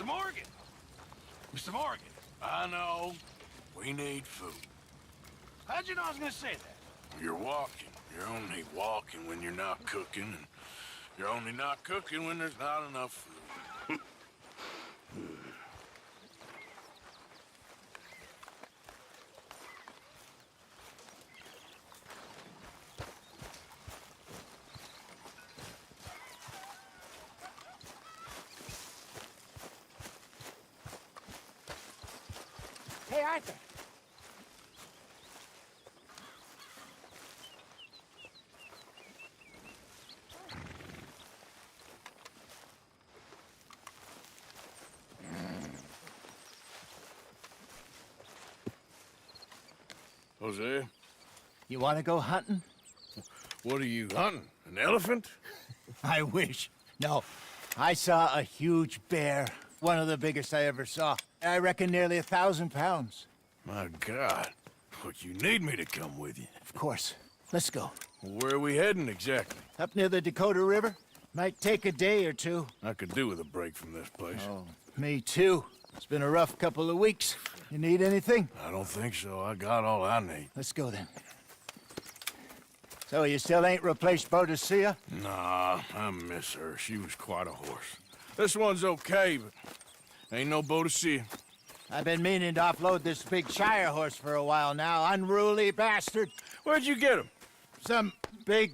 Mr. Morgan! Mr. Morgan! I know. We need food. How'd you know I was gonna say that? You're walking. You're only walking when you're not cooking, and you're only not cooking when there's not enough food. Hey, Arthur. Jose, You want to go hunting? what are you hunting? An elephant? I wish. No, I saw a huge bear. One of the biggest I ever saw. I reckon nearly 1,000 pounds. My God. But you need me to come with you. Of course. Let's go. Where are we heading exactly? Up near the Dakota River. Might take a day or two. I could do with a break from this place. Oh, me too. It's been a rough couple of weeks. You need anything? I don't think so. I got all I need. Let's go then. So you still ain't replaced Boadicea? Nah, I miss her. She was quite a horse. This one's okay, but ain't no Boadicea. I've been meaning to offload this big Shire horse for a while now. Unruly bastard. Where'd you get him? Some big,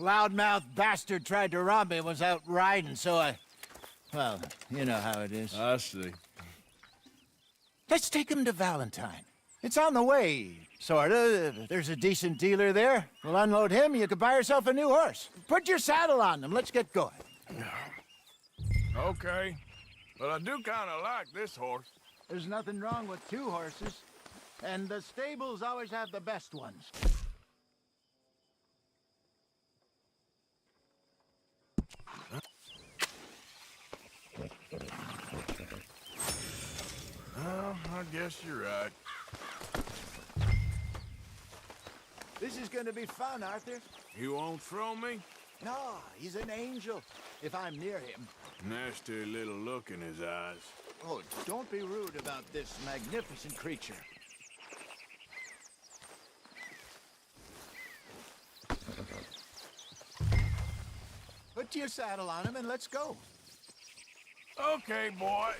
loudmouth bastard tried to rob me and was out riding, so I... Well, you know how it is. I see. Let's take him to Valentine. It's on the way, sorta. There's a decent dealer there. We'll unload him, you can buy yourself a new horse. Put your saddle on them, let's get going. Okay, but I do kind of like this horse. There's nothing wrong with two horses, and the stables always have the best ones. Well, I guess you're right. This is gonna be fun, Arthur. You won't throw me? No, he's an angel, if I'm near him. Nasty little look in his eyes. Oh, don't be rude about this magnificent creature. Put your saddle on him and let's go. Okay, boy.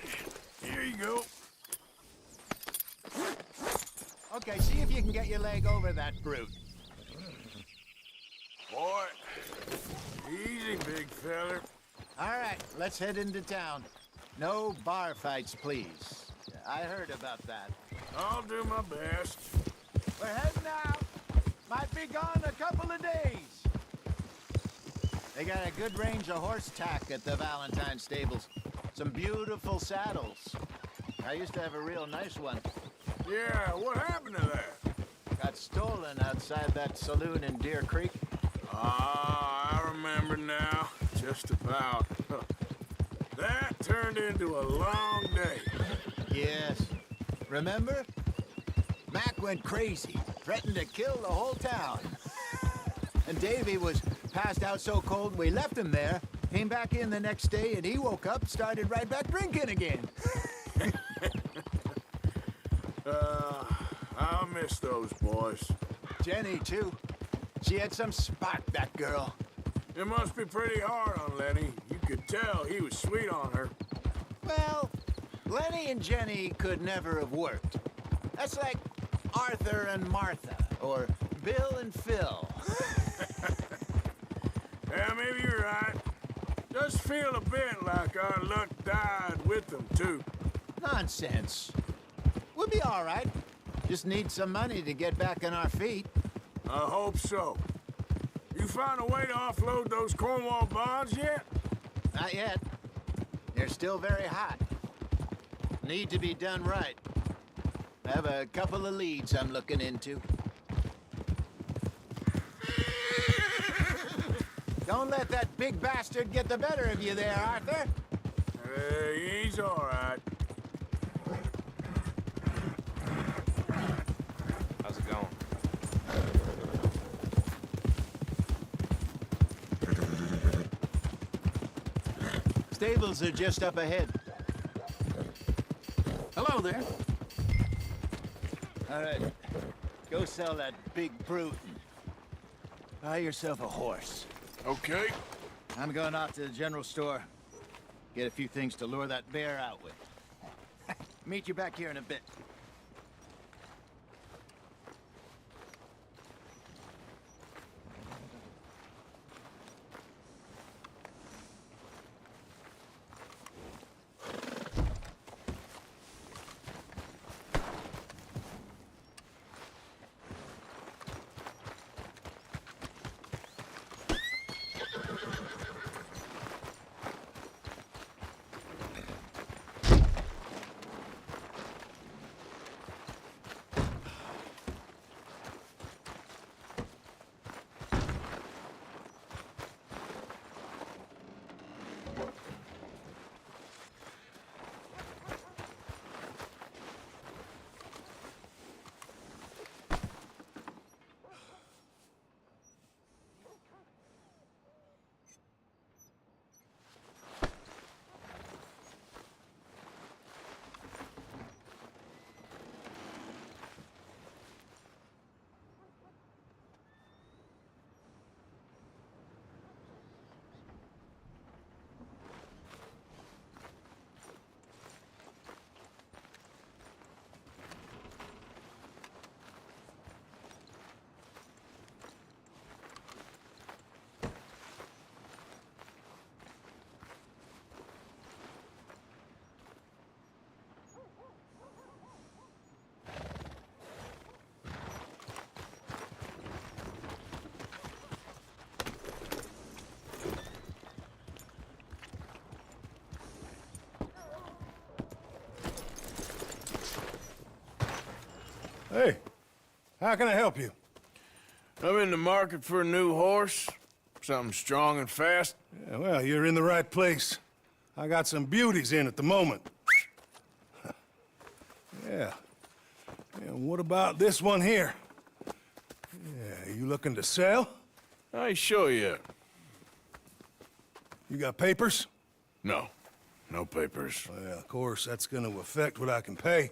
Here you go. Okay, see if you can get your leg over that brute. Boy. Easy, big feller. All right, let's head into town. No bar fights, please. I heard about that. I'll do my best. We're heading out. Might be gone a couple of days. They got a good range of horse tack at the Valentine stables. Some beautiful saddles. I used to have a real nice one. Yeah, what happened to that? Got stolen outside that saloon in Deer Creek. Ah, I remember now. Just about. That turned into a long day. Yes. Remember? Mac went crazy, threatened to kill the whole town. And Davy was passed out so cold we left him there, came back in the next day, and he woke up, started right back drinking again. I'll miss those boys. Jenny, too. She had some spark, that girl. It must be pretty hard on Lenny. You could tell he was sweet on her. Well, Lenny and Jenny could never have worked. That's like Arthur and Martha, or Bill and Phil. Yeah, maybe you're right. Does feel a bit like our luck died with them, too. Nonsense. We'll be all right. Just need some money to get back on our feet. I hope so. You found a way to offload those Cornwall bonds yet? Not yet. They're still very hot. Need to be done right. I have a couple of leads I'm looking into. Don't let that big bastard get the better of you there, Arthur. He's all right. How's it going? Stables are just up ahead. know there. All right, go sell that big brute. Buy yourself a horse. Okay. I'm going out to the general store. Get a few things to lure that bear out with. Meet you back here in a bit. Hey, how can I help you? I'm in the market for a new horse. Something strong and fast. Yeah, well, you're in the right place. I got some beauties in at the moment. Yeah. And what about this one here? Yeah, you looking to sell? I show you. You got papers? No. No papers. Well, of course, that's gonna affect what I can pay.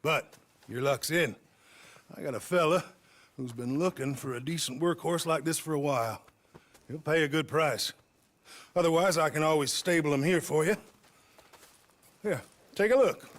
But your luck's in. I got a fella who's been looking for a decent workhorse like this for a while. He'll pay a good price. Otherwise, I can always stable him here for you. Here, take a look.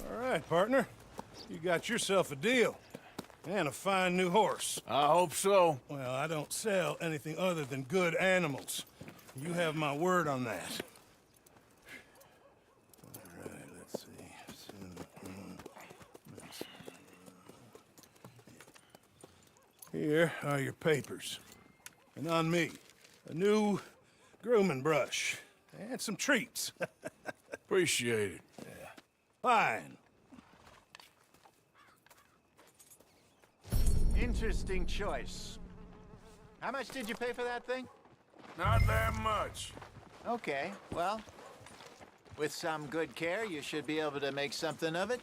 All right, partner. You got yourself a deal. And a fine new horse. I hope so. Well, I don't sell anything other than good animals. You have my word on that. All right, let's see. Here are your papers. And on me, a new grooming brush. And some treats. Appreciate it. Fine. Interesting choice. How much did you pay for that thing? Not that much. Okay, well, with some good care, you should be able to make something of it.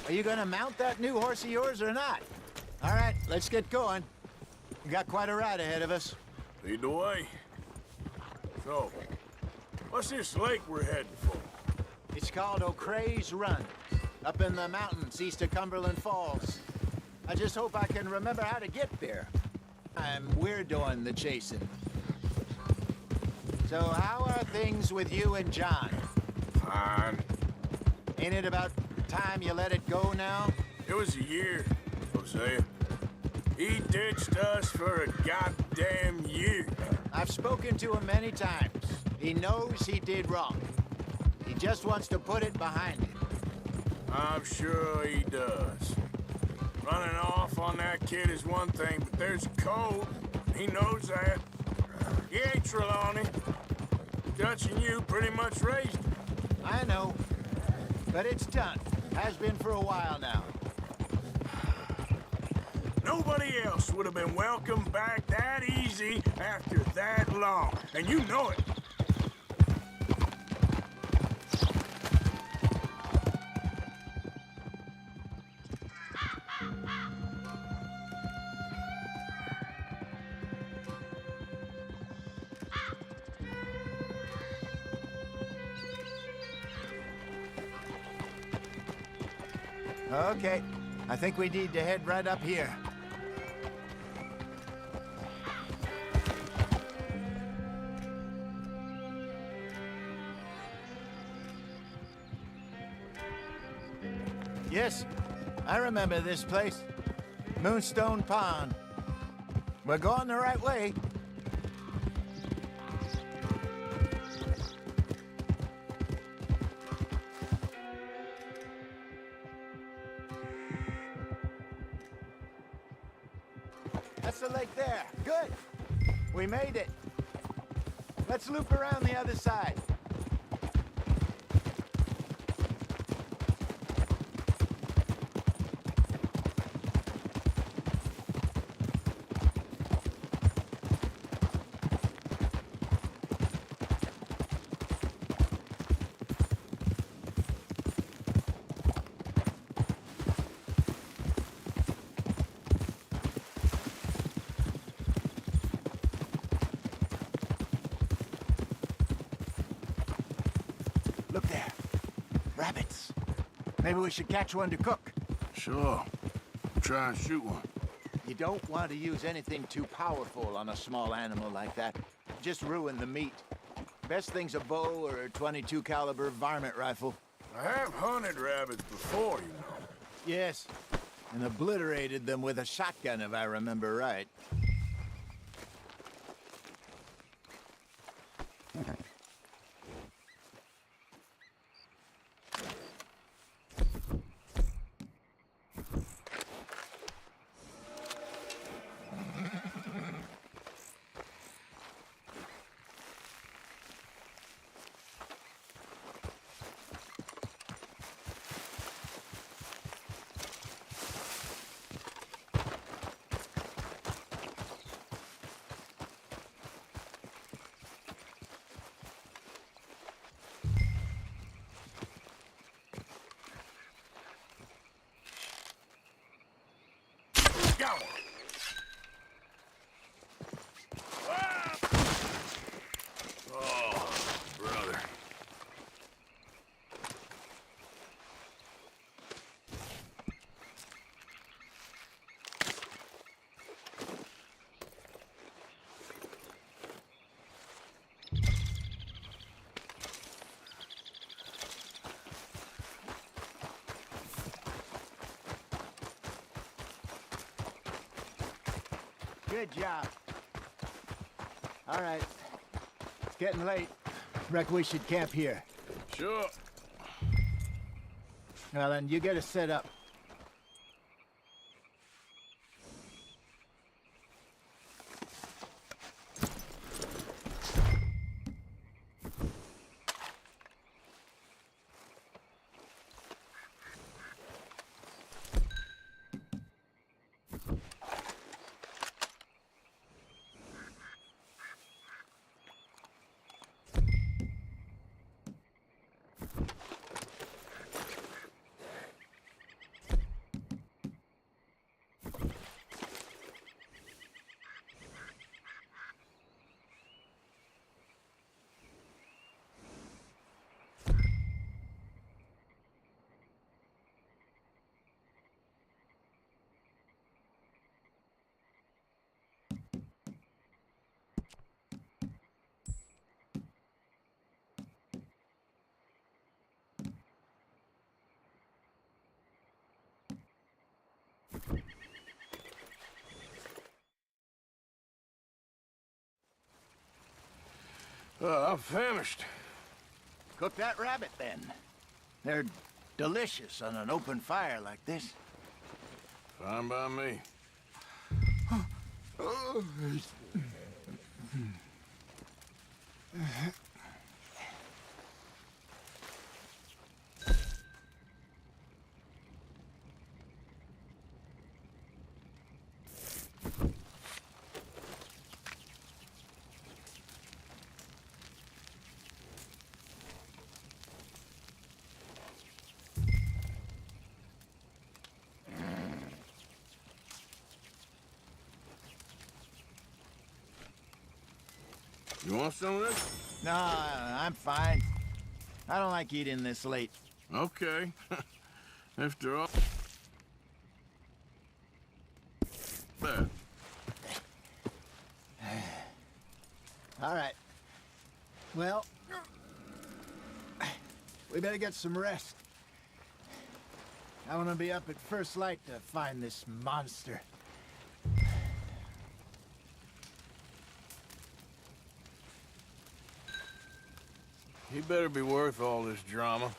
Are you gonna mount that new horse of yours or not? All right, let's get going. We got quite a ride ahead of us. Lead the way. So, what's this lake we're heading for? It's called O'Creagh's Run, up in the mountains east of Cumberland Falls. I just hope I can remember how to get there. We're doing the chasing. So how are things with you and John? Fine. Ain't it about time you let it go now? It was a year, Hosea. He ditched us for a goddamn year. I've spoken to him many times. He knows he did wrong. He just wants to put it behind him. I'm sure he does. Running off on that kid is one thing, but there's a code. He knows that. He ain't Trelawney. Dutch and you pretty much raised him. I know. But it's done. Has been for a while now. Nobody else would have been welcomed back that easy after that long. And you know it. Okay. I think we need to head right up here. Yes, I remember this place. Moonstone Pond. We're going the right way. That's the lake there. Good. We made it. Let's loop around the other side. Look there. Rabbits. Maybe we should catch one to cook. Sure. Try and shoot one. You don't want to use anything too powerful on a small animal like that. Just ruin the meat. Best thing's a bow or a .22 caliber varmint rifle. I have hunted rabbits before, you know. Yes, and obliterated them with a shotgun, if I remember right. Got one. Oh, brother. Good job. All right. It's getting late. Reckon we should camp here. Sure. Well, then, you get us set up. I'm famished. Cook that rabbit, then. They're delicious on an open fire like this. Fine by me. You want some of this? No, I'm fine. I don't like eating this late. Okay. After all... There. All right. Well, we better get some rest. I want to be up at first light to find this monster. He better be worth all this drama.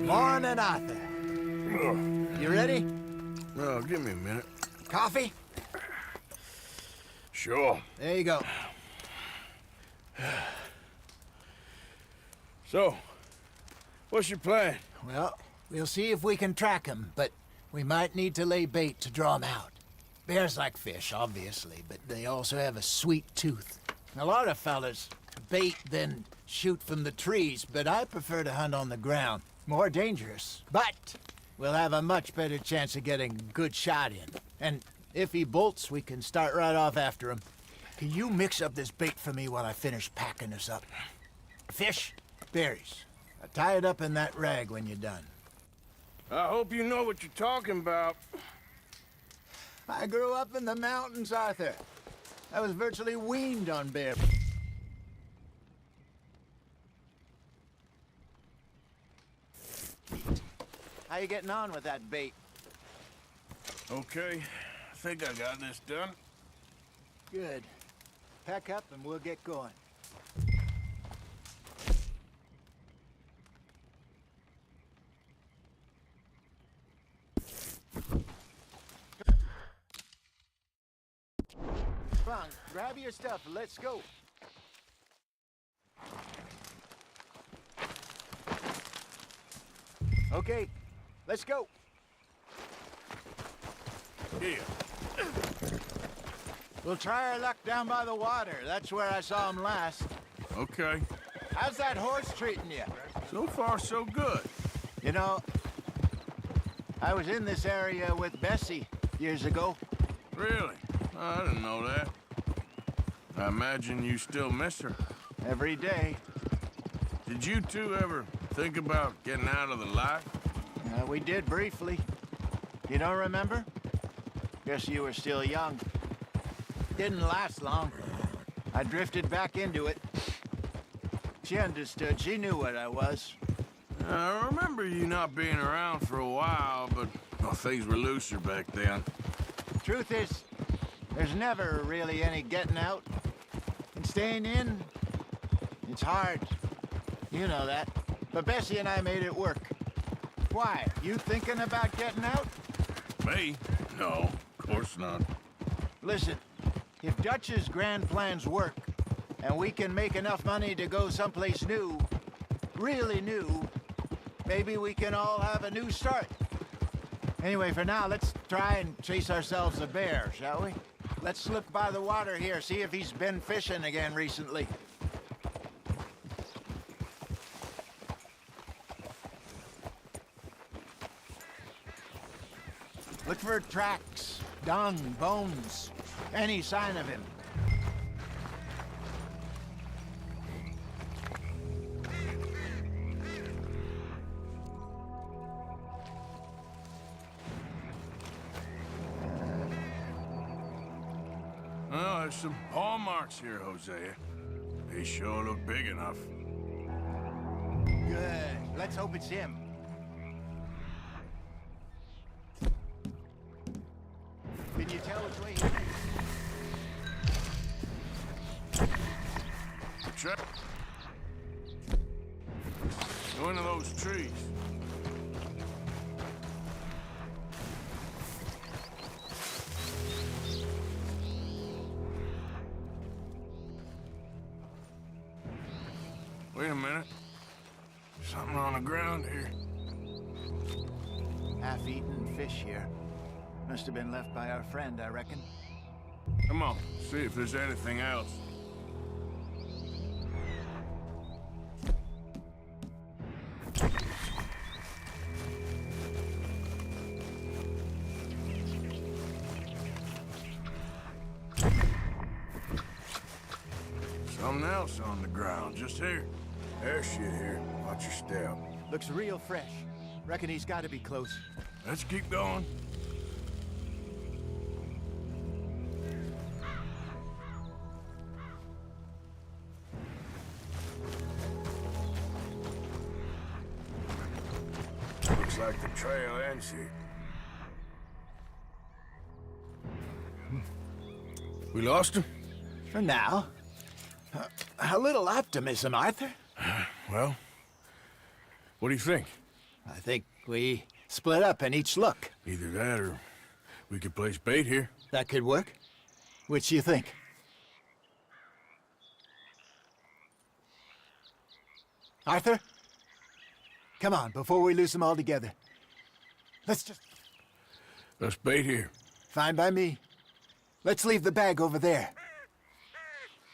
Morning, Arthur. You ready? Well, give me a minute. Coffee? Sure. There you go. So, what's your plan? Well, we'll see if we can track him, but we might need to lay bait to draw him out. Bears like fish, obviously, but they also have a sweet tooth. A lot of fellas bait, then shoot from the trees, but I prefer to hunt on the ground. More dangerous, but we'll have a much better chance of getting a good shot in. And if he bolts, we can start right off after him. Can you mix up this bait for me while I finish packing this up? Fish, berries. Tie it up in that rag when you're done. I hope you know what you're talking about. I grew up in the mountains, Arthur. I was virtually weaned on bear. How you getting on with that bait? Okay, I think I got this done. Good. Pack up and we'll get going. Come on, grab your stuff and let's go. Okay, let's go. Here. We'll try our luck down by the water. That's where I saw him last. Okay. How's that horse treating you? So far, so good. You know, I was in this area with Bessie years ago. Really? I didn't know that. I imagine you still miss her. Every day. Did you two ever think about getting out of the life? We did briefly. You don't remember? Guess you were still young. Didn't last long. I drifted back into it. She understood. She knew what I was. I remember you not being around for a while, but well, things were looser back then. Truth is, there's never really any getting out. And staying in, it's hard. You know that. But Bessie and I made it work. Why? You thinking about getting out? Me? No, of course not. Listen, if Dutch's grand plans work, and we can make enough money to go someplace new, really new, maybe we can all have a new start. Anyway, for now, let's try and chase ourselves a bear, shall we? Let's look by the water here, see if he's been fishing again recently. Look for tracks, dung, bones, any sign of him. Well, there's some paw marks here, Hosea. They sure look big enough. Good. Let's hope it's him. Can you tell which way he went? Go into those trees. Wait a minute. Something on the ground here. Half-eaten fish here. Must have been left by our friend, I reckon. Come on, see if there's anything else. Something else on the ground, just here. There's shit here. Watch your step. Looks real fresh. Reckon he's got to be close. Let's keep going. Looks like the trail ends here. We lost him? For now. A little optimism, Arthur. Well, what do you think? I think we split up and each look. Either that or we could place bait here. That could work. Which do you think? Arthur? Come on, before we lose them all together. Let's bait here. Fine by me. Let's leave the bag over there.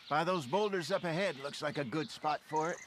By those boulders up ahead, looks like a good spot for it.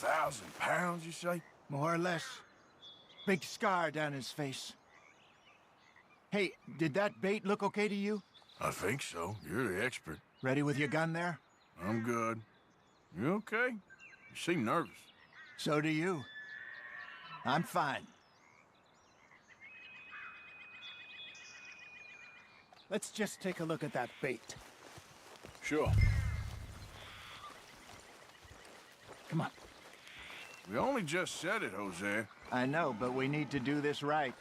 £1,000, you say? More or less. Big scar down his face. Hey, did that bait look okay to you? I think so. You're the expert. Ready with your gun there? I'm good. You okay? You seem nervous. So do you. I'm fine. Let's just take a look at that bait. Sure. Come on. We only just said it, Jose. I know, but we need to do this right.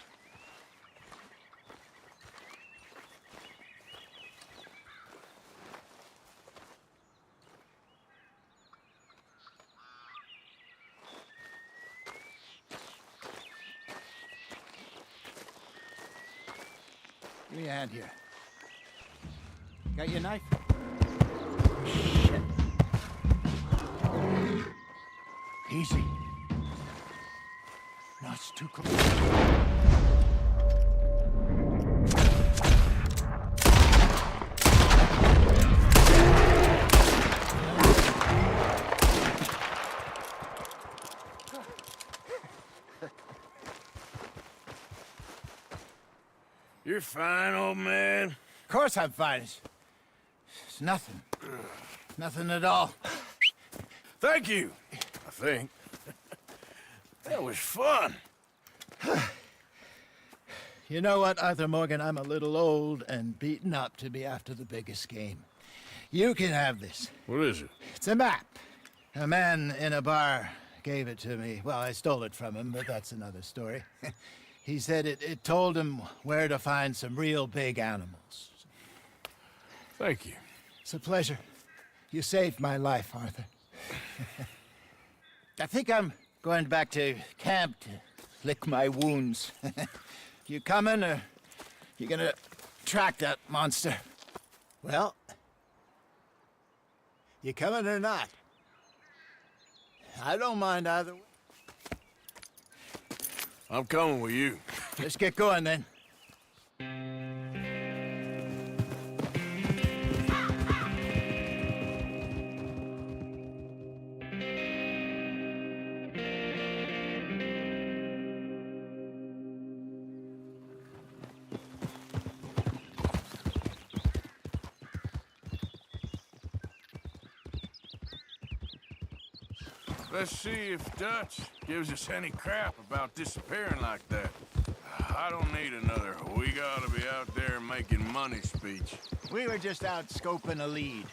Give me a hand here. Got your knife? Shit. Easy. No, it's too close. You're fine, old man. Of course I'm fine. It's nothing. Nothing at all. Thank you, I think. That was fun. You know what, Arthur Morgan? I'm a little old and beaten up to be after the biggest game. You can have this. What is it? It's a map. A man in a bar gave it to me. Well, I stole it from him, but that's another story. He said it told him where to find some real big animals. Thank you. It's a pleasure. You saved my life, Arthur. I think I'm going back to camp to lick my wounds. You coming, or you gonna track that monster? Well, you coming or not? I don't mind either way. I'm coming with you. Let's get going, then. Let's see if Dutch gives us any crap about disappearing like that. I don't need another "we gotta be out there making money" speech. We were just out scoping a lead.